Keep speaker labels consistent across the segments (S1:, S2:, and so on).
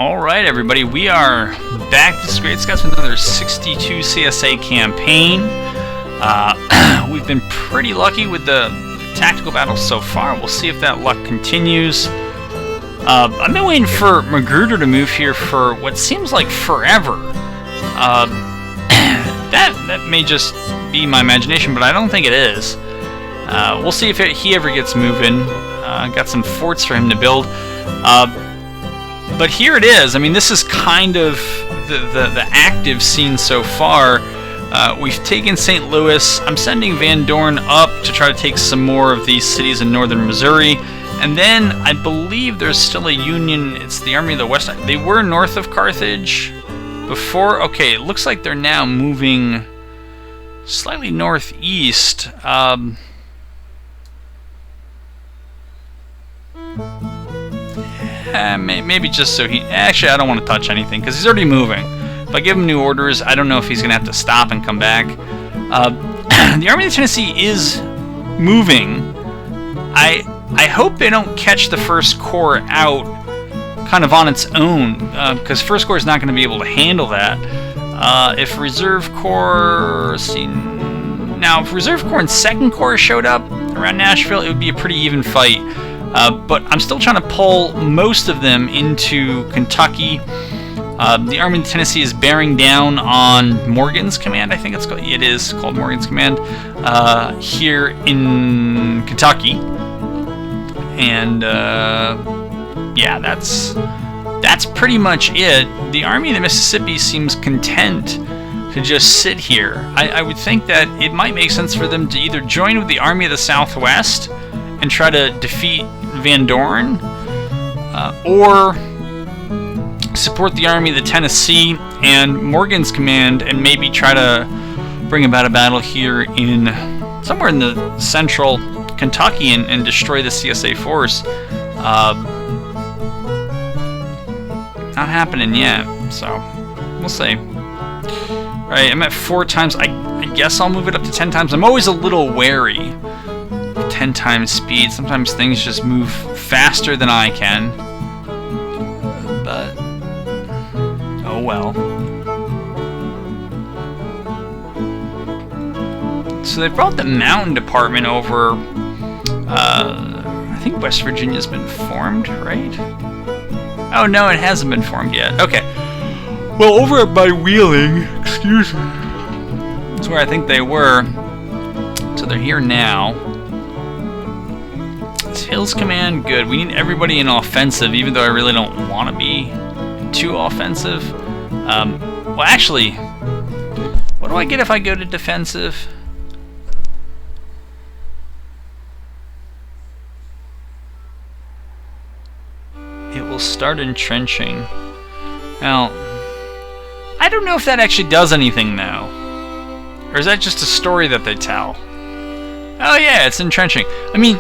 S1: Alright everybody, we are back. This is Great Scots with another 62 CSA campaign. We've been pretty lucky with the tactical battles so far. We'll see if that luck continues. I've been waiting for Magruder to move here for what seems like forever. That may just be my imagination, but I don't think it is. We'll see if he ever gets moving. Got some forts for him to build. But here it is. I mean, this is kind of the active scene so far. We've taken St. Louis. I'm sending Van Dorn up to try to take some more of these cities in northern Missouri. And then I believe there's still a Union. It's the Army of the West. They were north of Carthage before. Okay, it looks like they're now moving slightly northeast. Maybe just so he... Actually, I don't want to touch anything, because he's already moving. If I give him new orders, I don't know if he's going to have to stop and come back. The Army of Tennessee is moving. I hope they don't catch the 1st Corps out kind of on its own, because 1st Corps is not going to be able to handle that. If Reserve Corps... Now, if Reserve Corps and 2nd Corps showed up around Nashville, it would be a pretty even fight. But I'm still trying to pull most of them into Kentucky. The Army of Tennessee is bearing down on Morgan's command, I think it's called. It is called Morgan's command, here in Kentucky. And yeah, that's pretty much it. The Army of the Mississippi seems content to just sit here. I would think that it might make sense for them to either join with the Army of the Southwest and try to defeat Van Dorn, or support the Army of the Tennessee and Morgan's command and maybe try to bring about a battle here in somewhere in the central Kentucky and destroy the CSA force. Not happening yet, so we'll see. Alright, I'm at 4 times. I guess I'll move it up to 10 times. I'm always a little wary. 10 times speed. Sometimes things just move faster than I can. But oh well. So they brought the mountain department over. I think West Virginia's been formed, right? Oh no, it hasn't been formed yet. Okay. Well, over by Wheeling, excuse me, that's where I think they were. So they're here now. Hills Command, good. We need everybody in offensive, even though I really don't want to be too offensive. Well, actually, what do I get if I go to defensive? It will start entrenching. Now, I don't know if that actually does anything, though. Or is that just a story that they tell? Oh yeah, it's entrenching. I mean,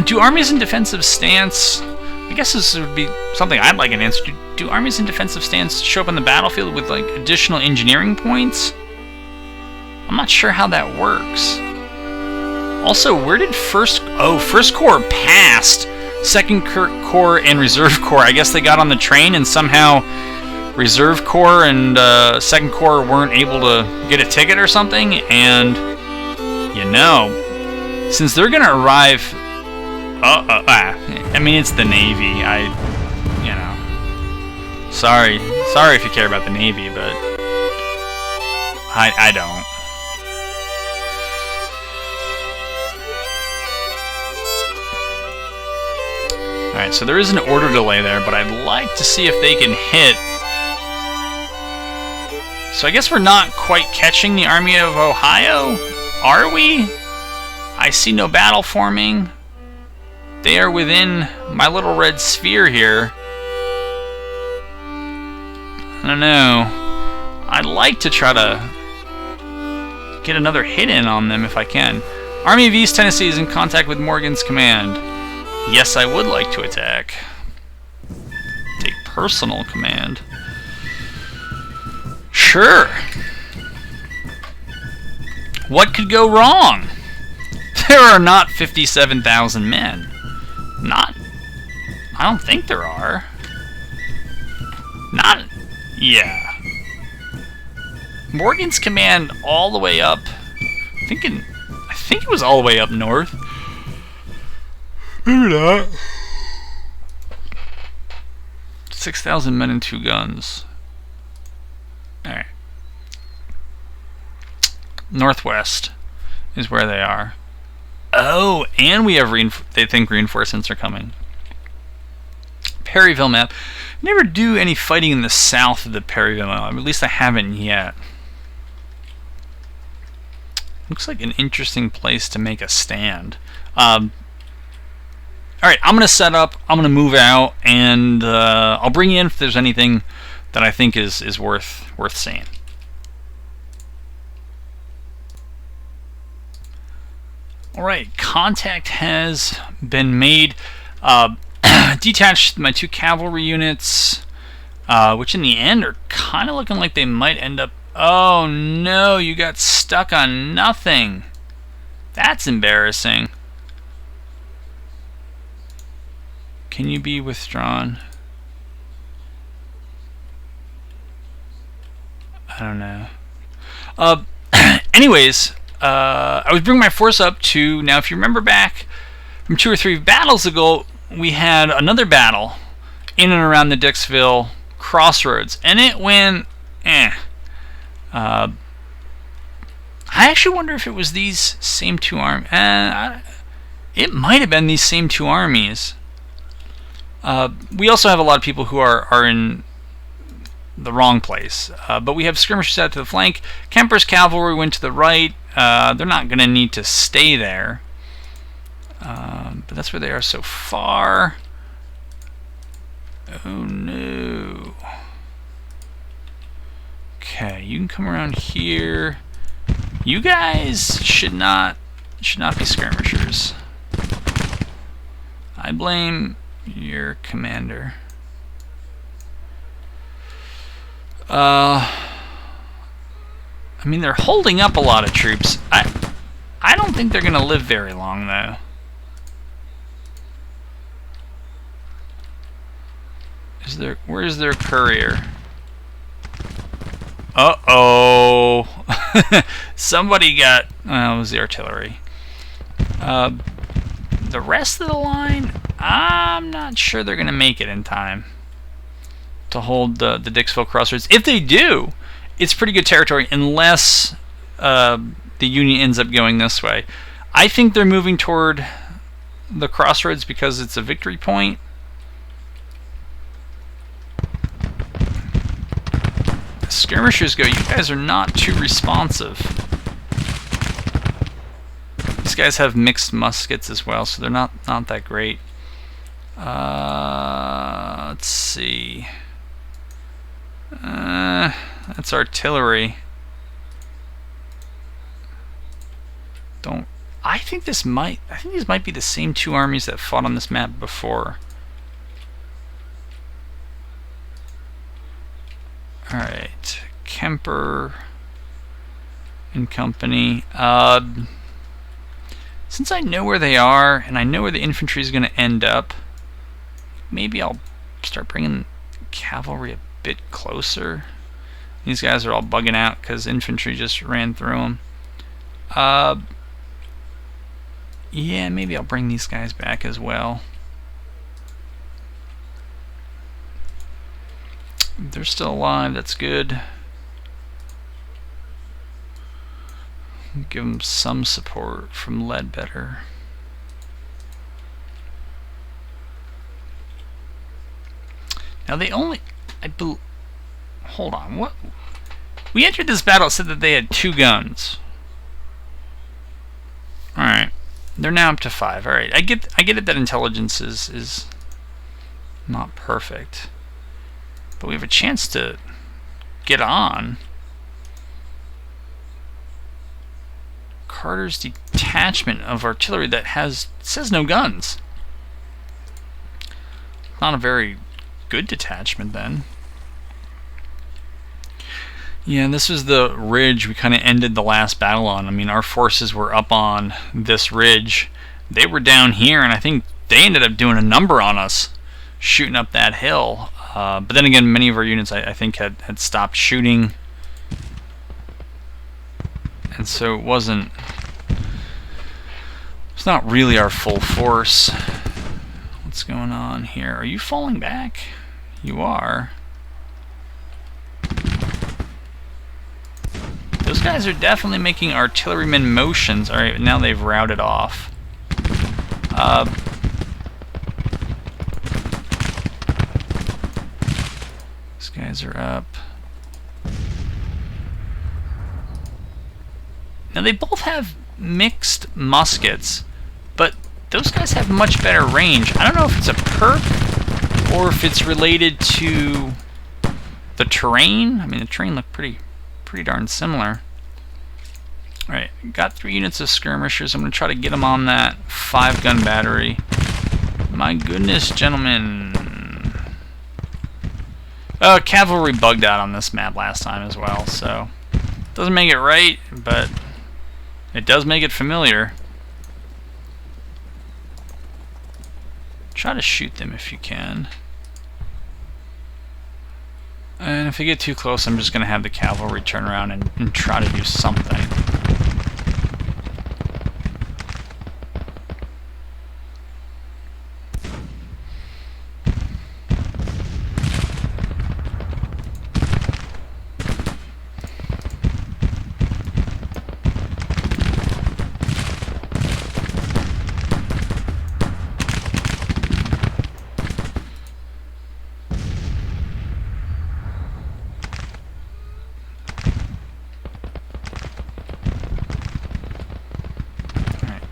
S1: do armies in defensive stance... I guess this would be something I'd like an answer to. Do armies in defensive stance show up on the battlefield with, like, additional engineering points? I'm not sure how that works. Also, where did First Corps passed 2nd Corps and Reserve Corps. I guess they got on the train and somehow Reserve Corps and 2nd Corps weren't able to get a ticket or something, and, you know, since they're gonna arrive... I mean, it's the Navy. You know... Sorry if you care about the Navy, but... I don't. Alright, so there is an order delay there, but I'd like to see if they can hit... So I guess we're not quite catching the Army of Ohio? Are we? I see no battle forming. They are within my little red sphere here. I don't know. I'd like to try to get another hit in on them if I can. Army of East Tennessee is in contact with Morgan's command. Yes, I would like to attack. Take personal command. Sure. What could go wrong? There are not 57,000 men. I don't think there are. Not... Yeah. Morgan's command all the way up. I think it was all the way up north. Maybe not. 6,000 men and 2 guns. Alright. Northwest is where they are. Oh, and we have they think reinforcements are coming. Perryville map. Never do any fighting in the south of the Perryville map. At least I haven't yet. Looks like an interesting place to make a stand. Alright, I'm going to set up, I'm going to move out, and I'll bring you in if there's anything that I think is worth seeing. Alright, contact has been made. Detached my 2 cavalry units, which in the end are kind of looking like they might end up... Oh no, you got stuck on nothing. That's embarrassing. Can you be withdrawn? I don't know. Anyways, I was bringing my force up to... Now, if you remember back from 2 or 3 battles ago, we had another battle in and around the Dixville crossroads, and it went I actually wonder if it was these same 2 armies. It might have been these same 2 armies. We also have a lot of people who are in the wrong place, but we have skirmishers out to the flank. Kemper's cavalry went to the right. They're not going to need to stay there. But that's where they are so far. Oh no. Okay, you can come around here. You guys should not be skirmishers. I blame your commander. I mean, they're holding up a lot of troops. I don't think they're gonna live very long though. Where's their courier? Uh-oh. Somebody got... Well, it was the artillery. The rest of the line, I'm not sure they're going to make it in time to hold the Dixville crossroads. If they do, it's pretty good territory, unless the Union ends up going this way. I think they're moving toward the crossroads because it's a victory point. Skirmishers go, you guys are not too responsive. These guys have mixed muskets as well, so they're not that great. Let's see. That's artillery. I think these might be the same 2 armies that fought on this map before. Alright, Kemper and company. Since I know where they are, and I know where the infantry is going to end up, maybe I'll start bringing cavalry a bit closer. These guys are all bugging out because infantry just ran through them. Yeah, maybe I'll bring these guys back as well. They're still alive, that's good. Give them some support from Ledbetter. Now they only... hold on, what? We entered this battle, it said that they had 2 guns. Alright. They're now up to 5. Alright, I get it that intelligence is not perfect. But we have a chance to get on. Carter's detachment of artillery that says no guns. Not a very good detachment then. Yeah, this is the ridge we kind of ended the last battle on. I mean, our forces were up on this ridge. They were down here, and I think they ended up doing a number on us, shooting up that hill. But then again, many of our units I think had stopped shooting, and so it's not really our full force. What's going on here? Are you falling back? You are. Those guys are definitely making artilleryman motions. Alright, now they've routed off. These guys are up. Now they both have mixed muskets, but those guys have much better range. I don't know if it's a perk or if it's related to the terrain. I mean, the terrain looked pretty darn similar. Alright, got 3 units of skirmishers. I'm going to try to get them on that 5-gun battery. My goodness, gentlemen. Cavalry bugged out on this map last time as well, so doesn't make it right, but it does make it familiar. Try to shoot them if you can. And if you get too close, I'm just going to have the cavalry turn around and try to do something.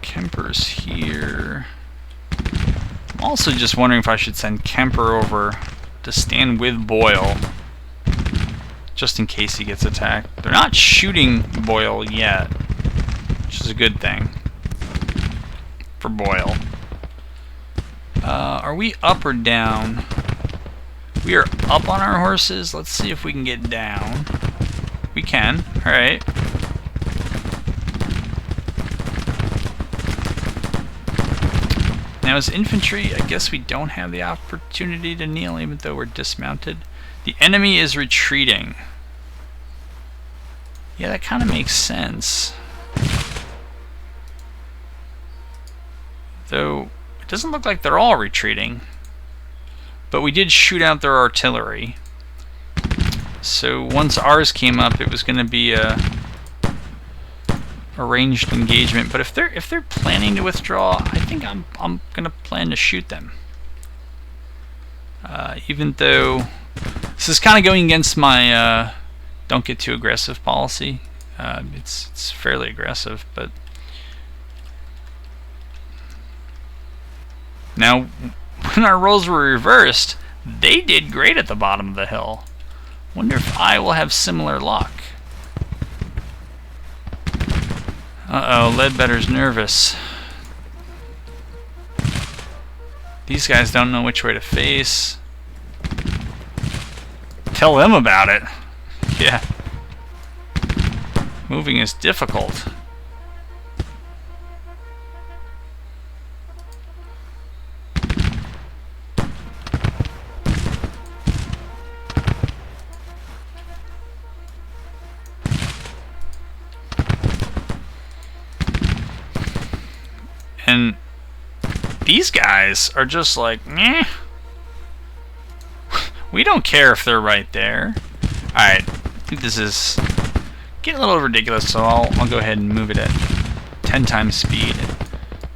S1: Kemper's here. I'm also just wondering if I should send Kemper over to stand with Boyle, just in case he gets attacked. They're not shooting Boyle yet, which is a good thing for Boyle. Are we up or down? We are up on our horses. Let's see if we can get down. We can. Alright. Now as infantry, I guess we don't have the opportunity to kneel even though we're dismounted. The enemy is retreating. Yeah, that kind of makes sense. Though, it doesn't look like they're all retreating. But we did shoot out their artillery. So once ours came up, it was going to be a ranged engagement. But if they're planning to withdraw, I think I'm gonna plan to shoot them. Even though this is kind of going against my don't get too aggressive policy. It's fairly aggressive, but now when our roles were reversed, they did great at the bottom of the hill. Wonder if I will have similar luck. Uh-oh, Ledbetter's nervous. These guys don't know which way to face. Tell them about it. Yeah. Moving is difficult. And these guys are just like, meh. We don't care if they're right there. Alright, I think this is getting a little ridiculous, so I'll go ahead and move it at 10 times speed.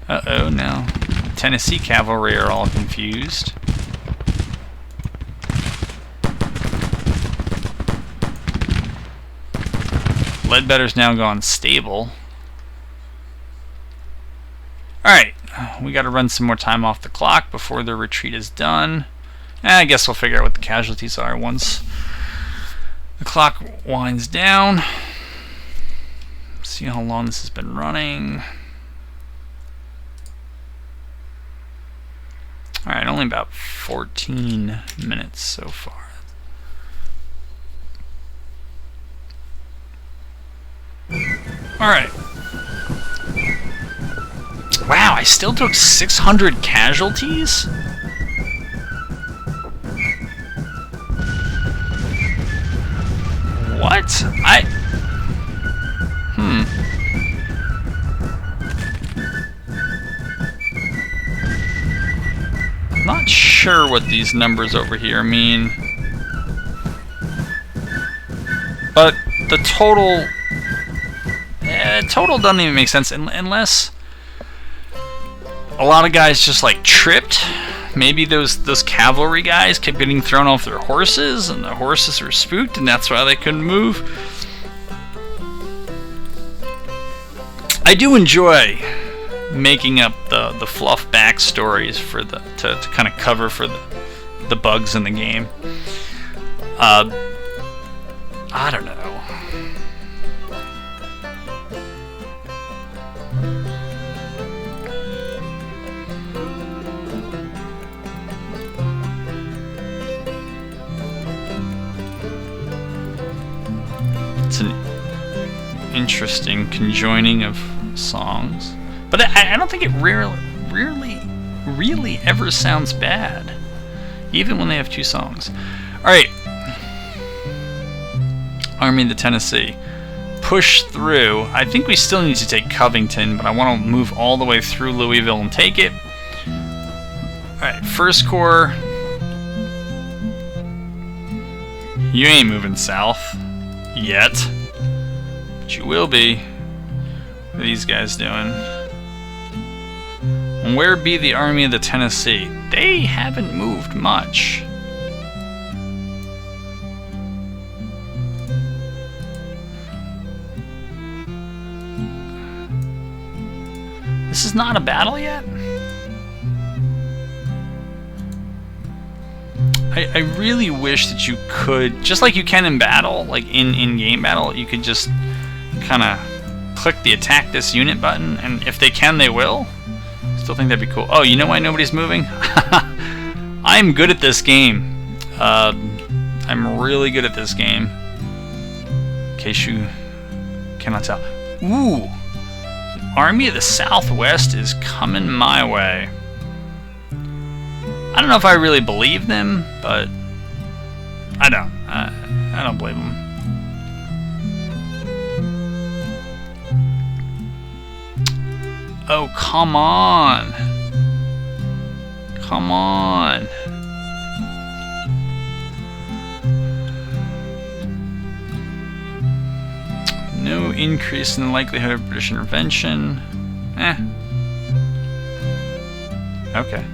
S1: Uh-oh, now Tennessee cavalry are all confused. Ledbetter's now gone stable. Alright, we gotta run some more time off the clock before the retreat is done. I guess we'll figure out what the casualties are once the clock winds down. See how long this has been running. Alright, only about 14 minutes so far. Alright. Wow, I still took 600 casualties? What? Not sure what these numbers over here mean. But the total... total doesn't even make sense unless a lot of guys just like tripped. Maybe those cavalry guys kept getting thrown off their horses and the horses were spooked and that's why they couldn't move. I do enjoy making up the fluff backstories for to kind of cover for the bugs in the game. I don't know. It's an interesting conjoining of songs, but I don't think it really ever sounds bad, even when they have two songs. All right, Army of the Tennessee, push through. I think we still need to take Covington, but I want to move all the way through Louisville and take it. All right, First Corps, you ain't moving south yet, but you will be. What are these guys doing? And where be the Army of the Tennessee? They haven't moved much. This is not a battle yet? I really wish that you could, just like you can in battle, like in-game battle, you could just kind of click the attack this unit button, and if they can, they will. Still think that'd be cool. Oh, you know why nobody's moving? I'm good at this game. I'm really good at this game. In case you cannot tell. Ooh! Army of the Southwest is coming my way. I don't know if I really believe them, but I don't. I don't believe them. Oh, come on. Come on. No increase in the likelihood of British intervention. Okay.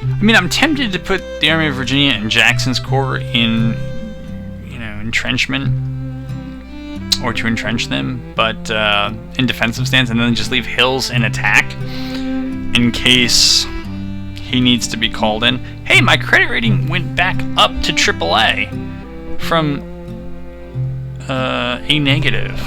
S1: I mean, I'm tempted to put the Army of Virginia and Jackson's Corps in, entrenchment, or to entrench them, but in defensive stance, and then just leave Hills in attack in case he needs to be called in. Hey, my credit rating went back up to AAA from a negative.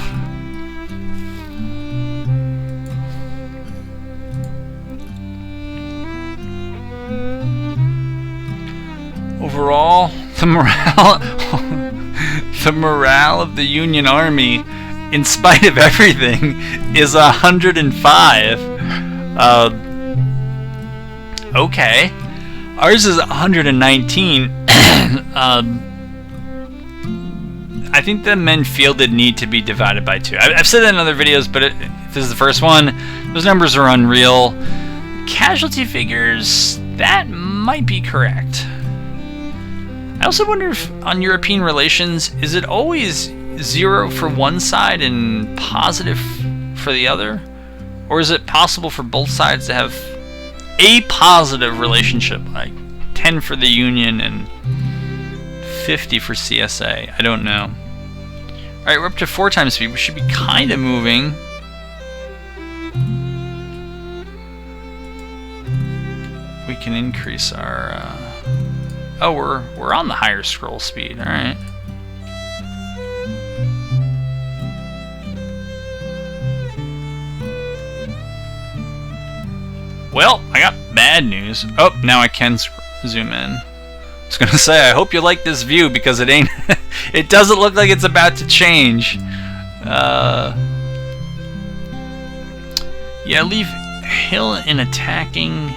S1: Overall, the morale of the Union Army, in spite of everything, is 105. Okay. Ours is 119. I think the men fielded need to be divided by 2. I've said that in other videos, but if this is the first one, those numbers are unreal. Casualty figures, that might be correct. I also wonder if on European relations, is it always 0 for one side and positive for the other? Or is it possible for both sides to have a positive relationship, like 10 for the Union and 50 for CSA? I don't know. Alright, we're up to 4 times speed. We should be kind of moving. We can increase our... Oh, we're on the higher scroll speed. All right. Well, I got bad news. Oh, now I can zoom in. I was gonna say, I hope you like this view because it ain't. It doesn't look like it's about to change. Yeah, leave Hill in attacking,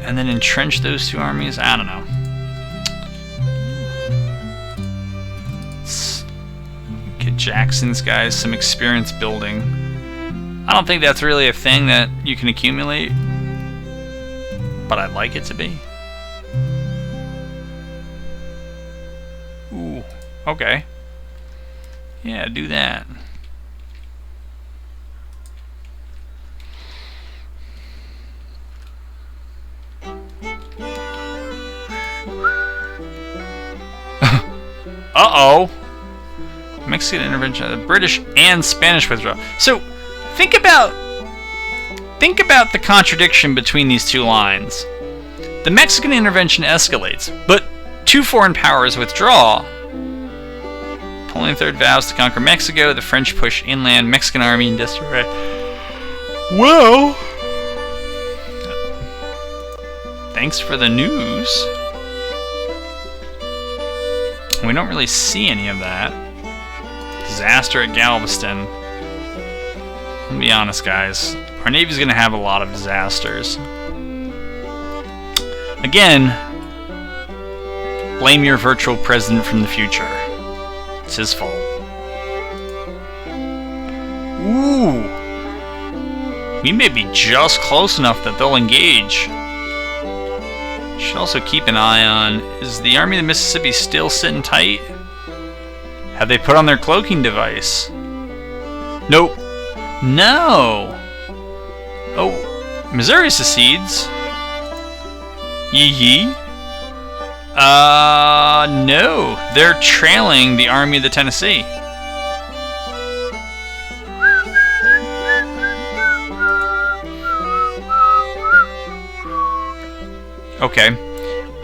S1: and then entrench those 2 armies. I don't know. Get Jackson's guys some experience building. I don't think that's really a thing that you can accumulate, but I'd like it to be. Ooh, okay. Yeah, do that. Uh-oh. Mexican intervention, the British and Spanish withdrawal. So, think about the contradiction between these two lines. The Mexican intervention escalates, but two foreign powers withdraw. Napoleon III vows to conquer Mexico. The French push inland. Mexican army in disarray. Well, thanks for the news. We don't really see any of that. Disaster at Galveston. I'll be honest, guys. Our Navy's going to have a lot of disasters. Again, blame your virtual president from the future. It's his fault. Ooh. We may be just close enough that they'll engage. Should also keep an eye on, is the Army of the Mississippi still sitting tight? Have they put on their cloaking device? Nope. No. Oh, Missouri secedes. Yee. No. They're trailing the Army of the Tennessee. Okay.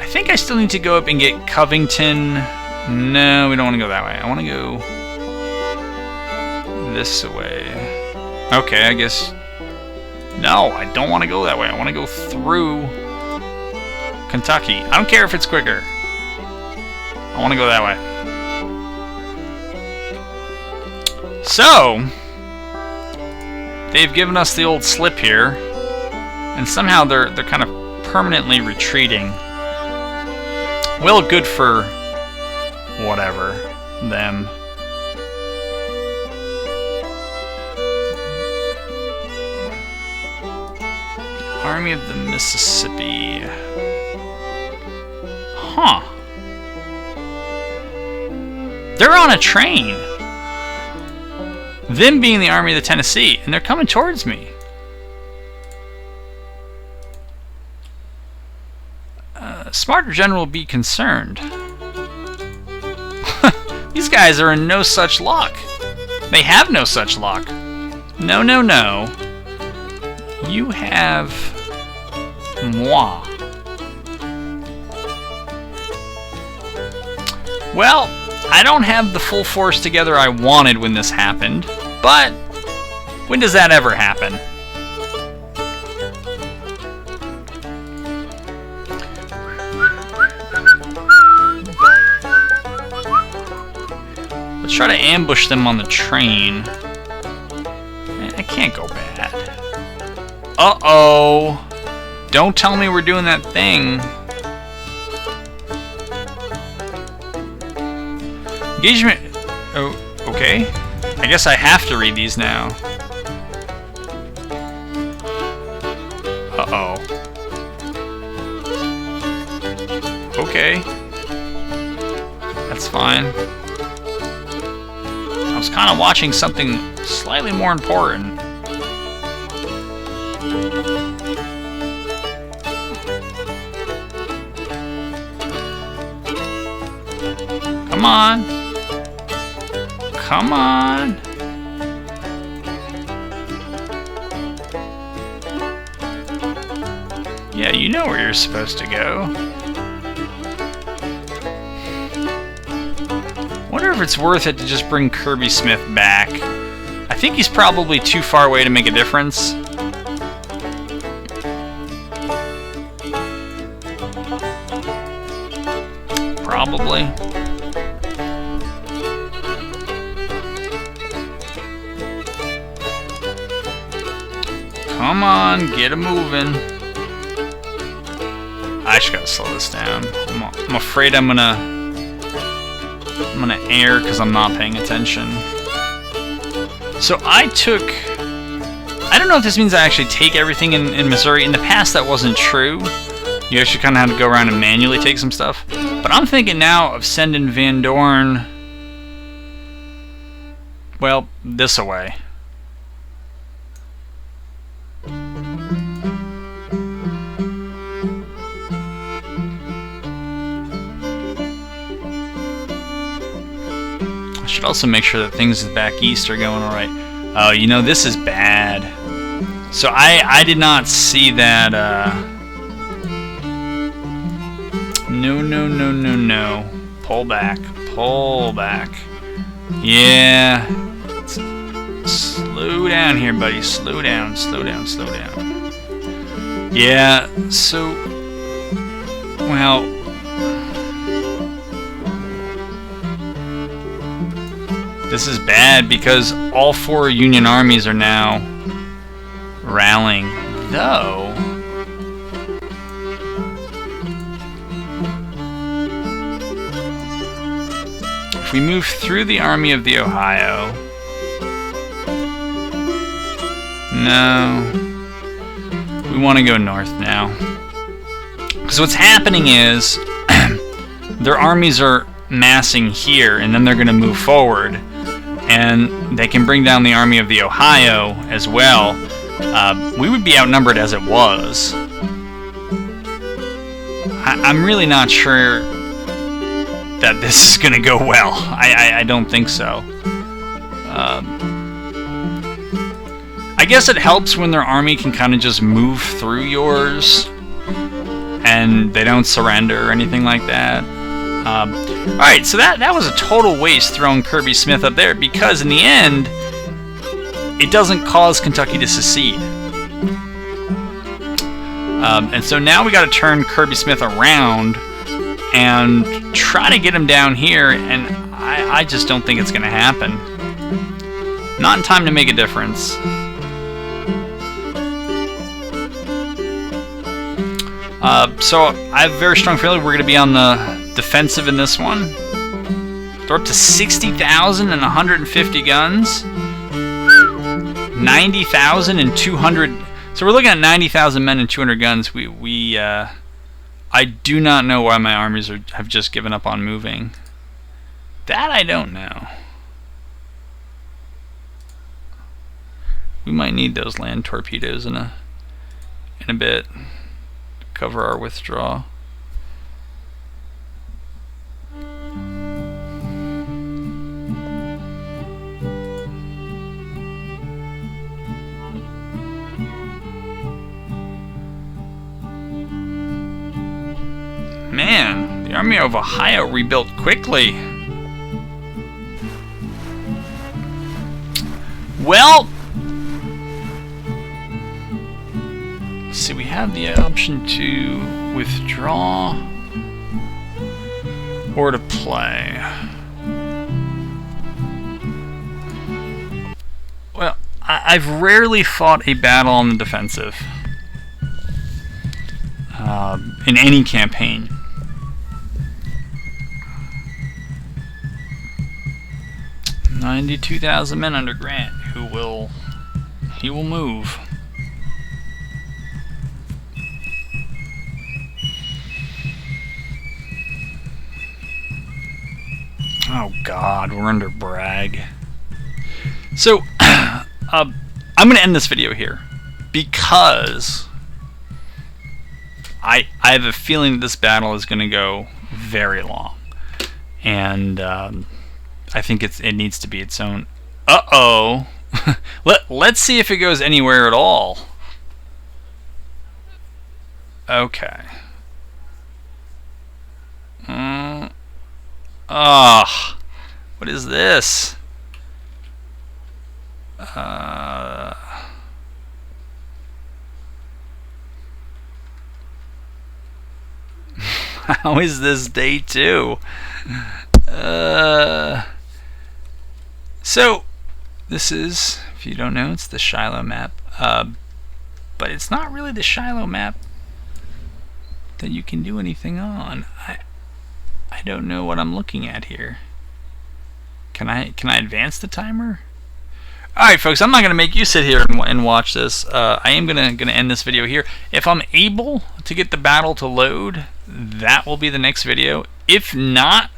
S1: I think I still need to go up and get Covington. No, we don't want to go that way. I want to go this way. Okay, I guess. No, I don't want to go that way. I want to go through Kentucky. I don't care if it's quicker. I want to go that way. So, they've given us the old slip here, and somehow they're kind of permanently retreating. Well, good for whatever them. Army of the Mississippi. Huh. They're on a train. Them being the Army of the Tennessee, and they're coming towards me. Smarter general be concerned. These guys are in no such luck. They have no such luck. No, no, no. You have moi. Well, I don't have the full force together I wanted when this happened, but when does that ever happen? Let's try to ambush them on the train. I can't go bad. Uh-oh. Don't tell me we're doing that thing. Engagement. Oh, okay. I guess I have to read these now. Uh-oh. Okay. That's fine. I was kind of watching something slightly more important. Come on. Come on. Yeah, you know where you're supposed to go. Wonder if it's worth it to just bring Kirby Smith back. I think he's probably too far away to make a difference. Probably. Come on, get it moving. I just gotta slow this down. I'm afraid I'm gonna I'm gonna err because I'm not paying attention. So I don't know if this means I actually take everything in Missouri. In the past, that wasn't true. You actually kind of had to go around and manually take some stuff. But I'm thinking now of sending Van Dorn, well, this away. I should also make sure that things back east are going alright. Oh, you know, this is bad. So I did not see that, No. Pull back. Pull back. Yeah. Slow down here, buddy. Slow down. Yeah, so... Well... This is bad because all 4 Union armies are now rallying. Though... If we move through the Army of the Ohio... No. We want to go north now. Because what's happening is... their armies are massing here, and then they're going to move forward. And they can bring down the Army of the Ohio as well. We would be outnumbered as it was. I'm really not sure that this is going to go well. I don't think so. I guess it helps when their army can kind of just move through yours and they don't surrender or anything like that. Alright, so that was a total waste throwing Kirby Smith up there, because in the end, it doesn't cause Kentucky to secede. And so now we got to turn Kirby Smith around and try to get him down here, and I just don't think it's going to happen. Not in time to make a difference. So I have a very strong feeling we're going to be on the defensive in this one. They're up to 60,000 and 150 guns. 90,000 and 200. So we're looking at 90,000 men and 200 guns. I do not know why my armies have just given up on moving. That I don't know. We might need those land torpedoes in a bit to cover our withdrawal. Man, the Army of Ohio rebuilt quickly. Well, let's see, we have the option to withdraw or to play. Well, I've rarely fought a battle on the defensive in any campaign. $92,000 men under Grant. He will move. Oh God, we're under Bragg. So, I'm going to end this video here because I have a feeling this battle is going to go very long, and I think it needs to be its own. Uh-oh. Let's see if it goes anywhere at all. Okay. What is this? How is this day 2? So, this is, if you don't know, it's the Shiloh map. But it's not really the Shiloh map that you can do anything on. I don't know what I'm looking at here. Can I advance the timer? Alright folks, I'm not going to make you sit here and watch this. I am going to end this video here. If I'm able to get the battle to load, that will be the next video. If not,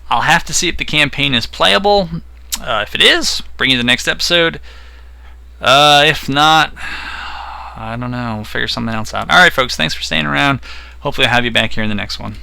S1: I'll have to see if the campaign is playable. If it is, bring you the next episode. If not, I don't know. We'll figure something else out. Alright folks, thanks for staying around. Hopefully I'll have you back here in the next one.